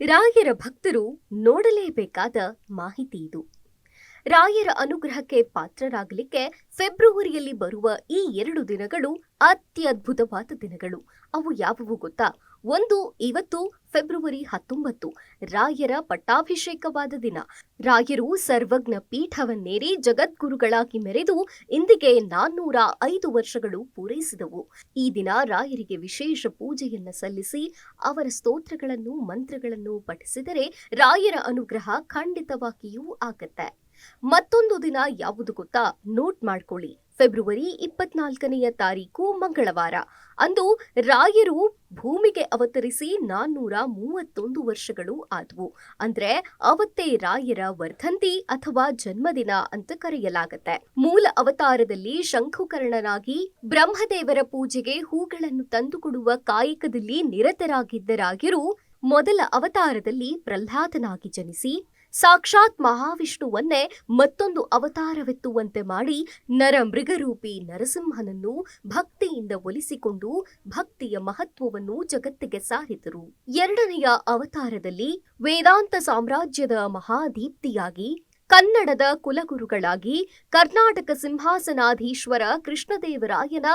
ರಾಯರ ಭಕ್ತರು ನೋಡಲೇಬೇಕಾದ ಮಾಹಿತಿ ಇದು. ರಾಯರ ಅನುಗ್ರಹಕ್ಕೆ ಪಾತ್ರರಾಗಲಿಕ್ಕೆ ಫೆಬ್ರವರಿಯಲ್ಲಿ ಬರುವ ಈ 2 ದಿನಗಳು ಅತ್ಯದ್ಭುತವಾದ ದಿನಗಳು. ಅವು ಯಾವುವು ಗೊತ್ತಾ? ಒಂದು, ಇವತ್ತು ಫೆಬ್ರವರಿ 19 ರಾಯರ ಪಟ್ಟಾಭಿಷೇಕವಾದ ದಿನ. ರಾಯರು ಸರ್ವಜ್ಞ ಪೀಠವನ್ನೇರಿ ಜಗದ್ಗುರುಗಳಾಗಿ ಮೆರೆದು ಇಂದಿಗೆ 405 ವರ್ಷಗಳು ಪೂರೈಸಿದವು. ಈ ದಿನ ರಾಯರಿಗೆ ವಿಶೇಷ ಪೂಜೆಯನ್ನ ಸಲ್ಲಿಸಿ ಅವರ ಸ್ತೋತ್ರಗಳನ್ನು ಮಂತ್ರಗಳನ್ನು ಪಠಿಸಿದರೆ ರಾಯರ ಅನುಗ್ರಹ ಖಂಡಿತವಾಗಿಯೂ ಆಗತ್ತೆ. ಮತ್ತೊಂದು ದಿನ ಯಾವುದು ಗೊತ್ತಾ? ನೋಟ್ ಮಾಡ್ಕೊಳ್ಳಿ. ಫೆಬ್ರವರಿ 24ನೆಯ ತಾರೀಕು ಮಂಗಳವಾರ. ಅಂದು ರಾಯರು ಭೂಮಿಗೆ ಅವತರಿಸಿ 431 ವರ್ಷಗಳು ಆದವು. ಅಂದ್ರೆ ಅವತ್ತೇ ರಾಯರ ವರ್ಧಂತಿ ಅಥವಾ ಜನ್ಮದಿನ ಅಂತ ಕರೆಯಲಾಗತ್ತೆ. ಮೂಲ ಅವತಾರದಲ್ಲಿ ಶಂಖುಕರ್ಣನಾಗಿ ಬ್ರಹ್ಮದೇವರ ಪೂಜೆಗೆ ಹೂಗಳನ್ನು ತಂದುಕೊಡುವ ಕಾಯಕದಲ್ಲಿ ನಿರತರಾಗಿದ್ದ ರಾಯರು ಮೊದಲ ಅವತಾರದಲ್ಲಿ ಪ್ರಹ್ಲಾದನಾಗಿ ಜನಿಸಿ ಸಾಕ್ಷಾತ್ ಮಹಾವಿಷ್ಣುವನ್ನೇ ಮತ್ತೊಂದು ಅವತಾರವೆತ್ತುವಂತೆ ಮಾಡಿ ನರಮೃಗರೂಪಿ ನರಸಿಂಹನನ್ನು ಭಕ್ತಿಯಿಂದ ಒಲಿಸಿಕೊಂಡು ಭಕ್ತಿಯ ಮಹತ್ವವನ್ನು ಜಗತ್ತಿಗೆ ಸಾರಿದರು. 2ನೆಯ ಅವತಾರದಲ್ಲಿ ವೇದಾಂತ ಸಾಮ್ರಾಜ್ಯದ ಮಹಾದೀಪ್ತಿಯಾಗಿ ಕನ್ನಡದ ಕುಲಗುರುಗಳಾಗಿ ಕರ್ನಾಟಕ ಸಿಂಹಾಸನಾಧೀಶ್ವರ ಕೃಷ್ಣದೇವರಾಯನ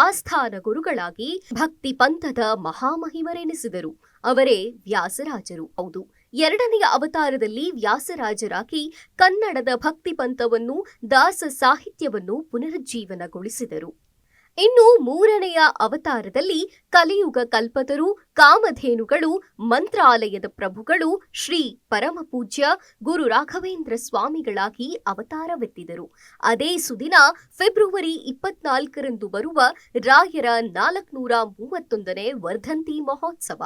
ಆಸ್ಥಾನ ಗುರುಗಳಾಗಿ ಭಕ್ತಿ ಪಂಥದ ಮಹಾಮಹಿಮರೆನಿಸಿದರು. ಅವರೇ ವ್ಯಾಸರಾಜರು. ಹೌದು, 2ನೆಯ ಅವತಾರದಲ್ಲಿ ವ್ಯಾಸರಾಜರಾಗಿ ಕನ್ನಡದ ಭಕ್ತಿ ಪಂಥವನ್ನು ದಾಸ ಸಾಹಿತ್ಯವನ್ನು ಪುನರುಜ್ಜೀವನಗೊಳಿಸಿದರು. ಇನ್ನು 3ನೆಯ ಅವತಾರದಲ್ಲಿ ಕಲಿಯುಗ ಕಲ್ಪತರು ಕಾಮಧೇನುಗಳು ಮಂತ್ರಾಲಯದ ಪ್ರಭುಗಳು ಶ್ರೀ ಪರಮಪೂಜ್ಯ ಗುರು ರಾಘವೇಂದ್ರ ಸ್ವಾಮಿಗಳಾಗಿ ಅವತಾರವೆತ್ತಿದರು. ಅದೇ ಸುದಿನ ಫೆಬ್ರವರಿ 24ರಂದು ಬರುವ ರಾಯರ 431ನೇ ವರ್ಧಂತಿ ಮಹೋತ್ಸವ.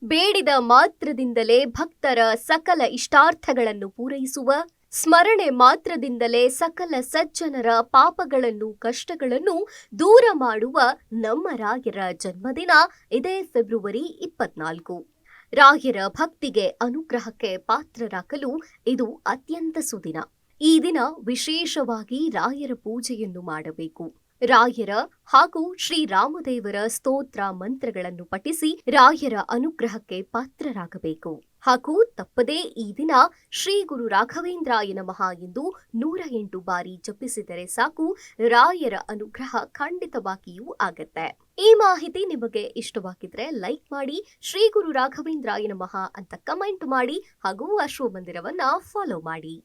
ಬೇಡಿದ ಮಾತ್ರದಿಂದಲೇ ಭಕ್ತರ ಸಕಲ ಇಷ್ಟಾರ್ಥಗಳನ್ನು ಪೂರೈಸುವ, ಸ್ಮರಣೆ ಮಾತ್ರದಿಂದಲೇ ಸಕಲ ಸಜ್ಜನರ ಪಾಪಗಳನ್ನು ಕಷ್ಟಗಳನ್ನು ದೂರ ಮಾಡುವ ನಮ್ಮ ರಾಯರ ಜನ್ಮದಿನ ಇದೇ ಫೆಬ್ರವರಿ 24. ರಾಯರ ಭಕ್ತಿಗೆ ಅನುಗ್ರಹಕ್ಕೆ ಪಾತ್ರರಾಗಲು ಇದು ಅತ್ಯಂತ ಸುದಿನ. ಈ ದಿನ ವಿಶೇಷವಾಗಿ ರಾಯರ ಪೂಜೆಯನ್ನು ಮಾಡಬೇಕು. ರಾಯರ ಹಾಗೂ ಶ್ರೀರಾಮದೇವರ ಸ್ತೋತ್ರ ಮಂತ್ರಗಳನ್ನು ಪಠಿಸಿ ರಾಯರ ಅನುಗ್ರಹಕ್ಕೆ ಪಾತ್ರರಾಗಬೇಕು. ಹಾಗೂ ತಪ್ಪದೇ ಈ ದಿನ ಶ್ರೀ ಗುರು ರಾಘವೇಂದ್ರಾಯ ನಮಃ ಎಂದು 108 ಬಾರಿ ಜಪಿಸಿದರೆ ಸಾಕು, ರಾಯರ ಅನುಗ್ರಹ ಖಂಡಿತವಾಗಿಯೂ ಆಗತ್ತೆ. ಈ ಮಾಹಿತಿ ನಿಮಗೆ ಇಷ್ಟವಾಗಿದ್ರೆ ಲೈಕ್ ಮಾಡಿ, ಶ್ರೀ ಗುರು ರಾಘವೇಂದ್ರಾಯ ನಮಃ ಅಂತ ಕಮೆಂಟ್ ಮಾಡಿ ಹಾಗೂ ಅಶ್ವಮಂದಿರವನ್ನ ಫಾಲೋ ಮಾಡಿ.